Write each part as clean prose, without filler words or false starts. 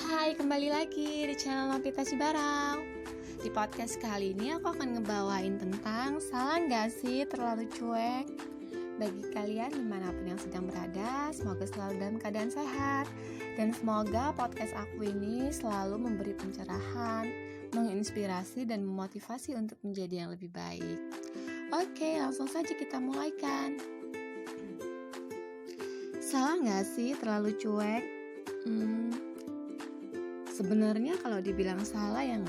Hai, kembali lagi di channel Novita Sibarau. Di podcast kali ini aku akan ngebawain tentang salah gak sih terlalu cuek. Bagi kalian dimanapun yang sedang berada, semoga selalu dalam keadaan sehat. Dan semoga podcast aku ini selalu memberi pencerahan, menginspirasi dan memotivasi untuk menjadi yang lebih baik. Oke, langsung saja kita mulaikan. Salah gak sih terlalu cuek? Sebenarnya kalau dibilang salah ya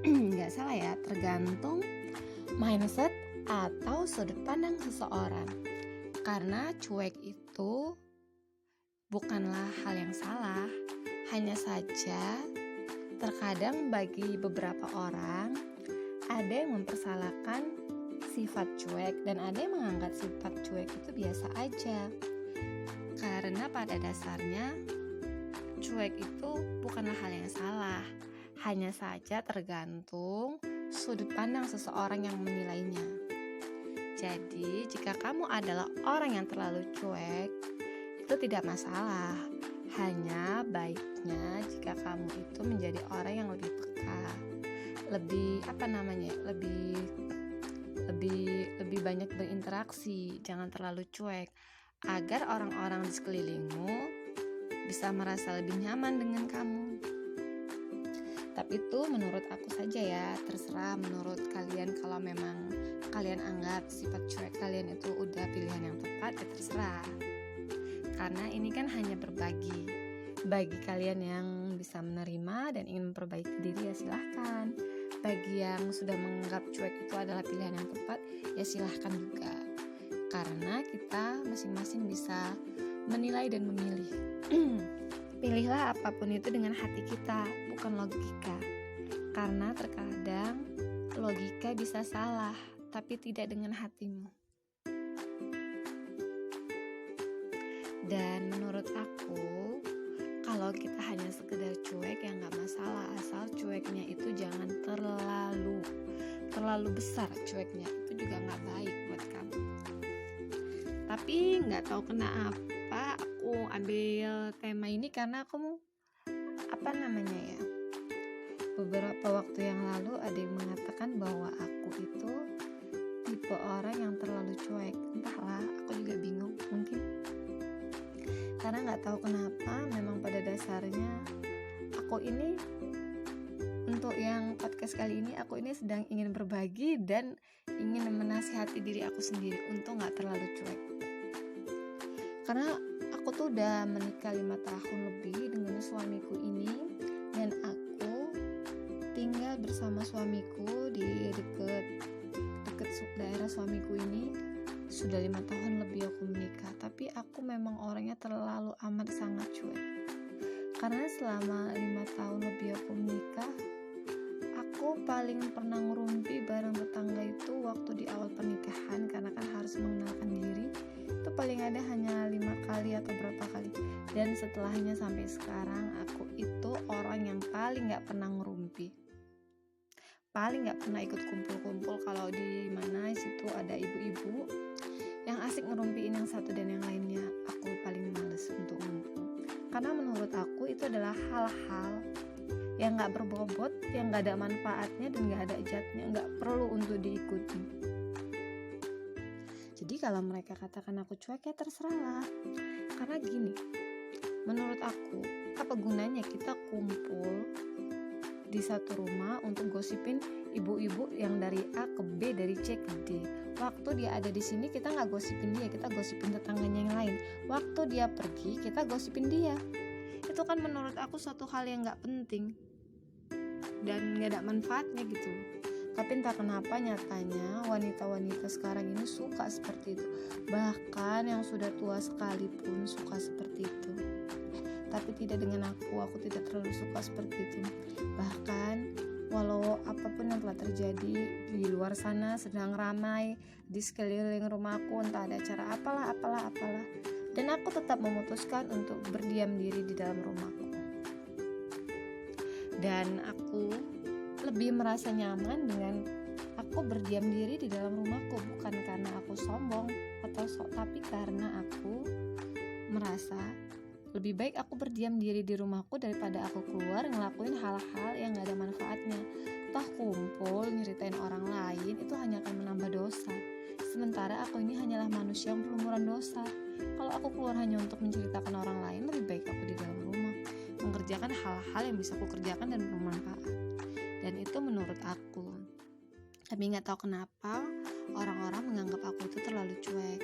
nggak salah ya, tergantung mindset atau sudut pandang seseorang. Karena cuek itu bukanlah hal yang salah, hanya saja terkadang bagi beberapa orang ada yang mempersalahkan sifat cuek dan ada yang menganggap sifat cuek itu biasa aja. Karena pada dasarnya cuek itu bukanlah hal yang salah, hanya saja tergantung sudut pandang seseorang yang menilainya. Jadi, jika kamu adalah orang yang terlalu cuek, itu tidak masalah. Hanya baiknya jika kamu itu menjadi orang yang lebih peka, lebih banyak berinteraksi, jangan terlalu cuek, agar orang-orang di sekelilingmu bisa merasa lebih nyaman dengan kamu. Tapi itu menurut aku saja ya, terserah menurut kalian. Kalau memang kalian anggap sifat cuek kalian itu udah pilihan yang tepat, ya terserah. Karena ini kan hanya berbagi. Bagi kalian yang bisa menerima dan ingin memperbaiki diri, ya silahkan. Bagi yang sudah menganggap cuek itu adalah pilihan yang tepat, ya silahkan juga. Karena kita masing-masing bisa menilai dan memilih. Pilihlah apapun itu dengan hati kita, bukan logika. Karena terkadang logika bisa salah, tapi tidak dengan hatimu. Dan menurut aku, kalau kita hanya sekedar cuek ya gak masalah, asal cueknya itu jangan terlalu besar. Cueknya itu juga gak baik buat kamu. Tapi gak tahu kenapa aku ambil tema ini, karena aku beberapa waktu yang lalu ada yang mengatakan bahwa aku itu tipe orang yang terlalu cuek. Entahlah, aku juga bingung. Mungkin karena nggak tahu kenapa, memang pada dasarnya aku ini, untuk yang podcast kali ini, aku ini sedang ingin berbagi dan ingin menasihati diri aku sendiri untuk nggak terlalu cuek. Karena aku tuh udah menikah 5 tahun lebih dengan suamiku ini, dan aku tinggal bersama suamiku di deket daerah suamiku ini. Sudah 5 tahun lebih aku menikah, tapi aku memang orangnya terlalu amat sangat cuek. Karena selama 5 tahun lebih aku menikah, aku paling pernah ngerumpi bareng tetangga itu waktu di awal pernikahan, karena kan harus mengenalkan diri. Itu paling ada hanya 5 kali atau berapa kali. Dan setelahnya sampai sekarang, aku itu orang yang paling gak pernah ngerumpi, paling gak pernah ikut kumpul-kumpul. Kalau di mana situ ada ibu-ibu yang asik ngerumpiin yang satu dan yang lainnya, aku paling males untuk ngumpul. Karena menurut aku itu adalah hal-hal yang gak berbobot, yang gak ada manfaatnya dan gak ada jatnya, gak perlu untuk diikuti. Jadi kalau mereka katakan aku cuek, ya terserahlah. Karena gini, menurut aku, apa gunanya kita kumpul di satu rumah untuk gosipin ibu-ibu yang dari A ke B, dari C ke D. Waktu dia ada di sini, kita nggak gosipin dia, kita gosipin tetangganya yang lain. Waktu dia pergi, kita gosipin dia. Itu kan menurut aku suatu hal yang nggak penting dan nggak ada manfaatnya gitu. Tapi entah kenapa nyatanya wanita-wanita sekarang ini suka seperti itu. Bahkan yang sudah tua sekalipun suka seperti itu. Tapi tidak dengan aku tidak terlalu suka seperti itu. Bahkan walau apapun yang telah terjadi di luar sana sedang ramai di sekeliling rumahku, entah ada acara apalah, dan aku tetap memutuskan untuk berdiam diri di dalam rumahku. Dan aku lebih merasa nyaman dengan aku berdiam diri di dalam rumahku, bukan karena aku sombong atau tapi karena aku merasa Lebih baik aku berdiam diri di rumahku daripada aku keluar ngelakuin hal-hal yang gak ada manfaatnya. Toh kumpul nyeritain orang lain itu hanya akan menambah dosa. Sementara aku ini hanyalah manusia yang berlumuran dosa. Kalau aku keluar hanya untuk menceritakan orang lain, lebih baik aku di dalam rumah mengerjakan hal-hal yang bisa aku kerjakan dan bermanfaat. Dan itu menurut aku. Tapi gak tahu kenapa orang-orang menganggap aku itu terlalu cuek.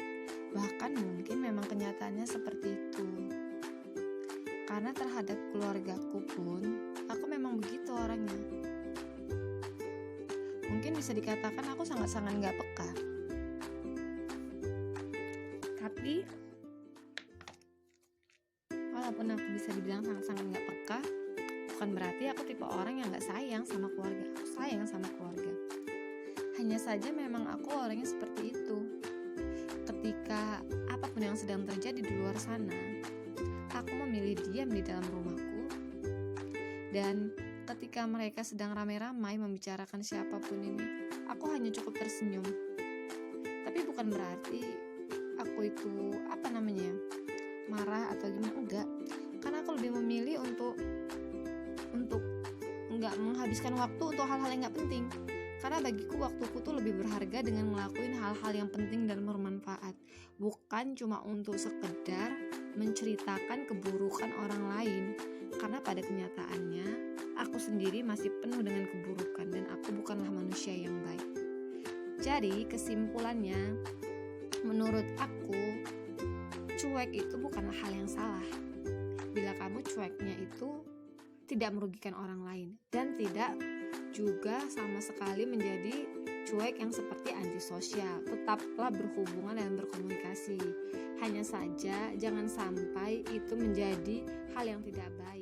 Bahkan mungkin memang kenyataannya seperti itu. Karena terhadap keluargaku pun, aku memang begitu orangnya. Mungkin bisa dikatakan aku sangat-sangat gak peka. Tapi walaupun aku bisa dibilang sangat-sangat gak peka, bukan berarti aku tipe orang yang gak sayang sama keluarga. Aku sayang sama keluarga. Hanya saja memang aku orangnya seperti itu. Ketika apapun yang sedang terjadi di luar sana, aku memilih diam di dalam rumahku. Dan ketika mereka sedang ramai-ramai membicarakan siapapun ini, aku hanya cukup tersenyum. Tapi bukan berarti aku itu marah atau gimana, enggak. Karena aku lebih memilih untuk enggak menghabiskan waktu untuk hal-hal yang enggak penting. Karena bagiku waktuku tuh lebih berharga dengan ngelakuin hal-hal yang penting dan bermanfaat, bukan cuma untuk sekedar menceritakan keburukan orang lain. Karena pada kenyataannya aku sendiri masih penuh dengan keburukan dan aku bukanlah manusia yang baik. Jadi kesimpulannya, menurut aku cuek itu bukanlah hal yang salah. Bila kamu cueknya itu tidak merugikan orang lain dan tidak juga sama sekali menjadi cuek yang seperti antisosial. Tetaplah berhubungan dan berkomunikasi. Hanya saja jangan sampai itu menjadi hal yang tidak baik.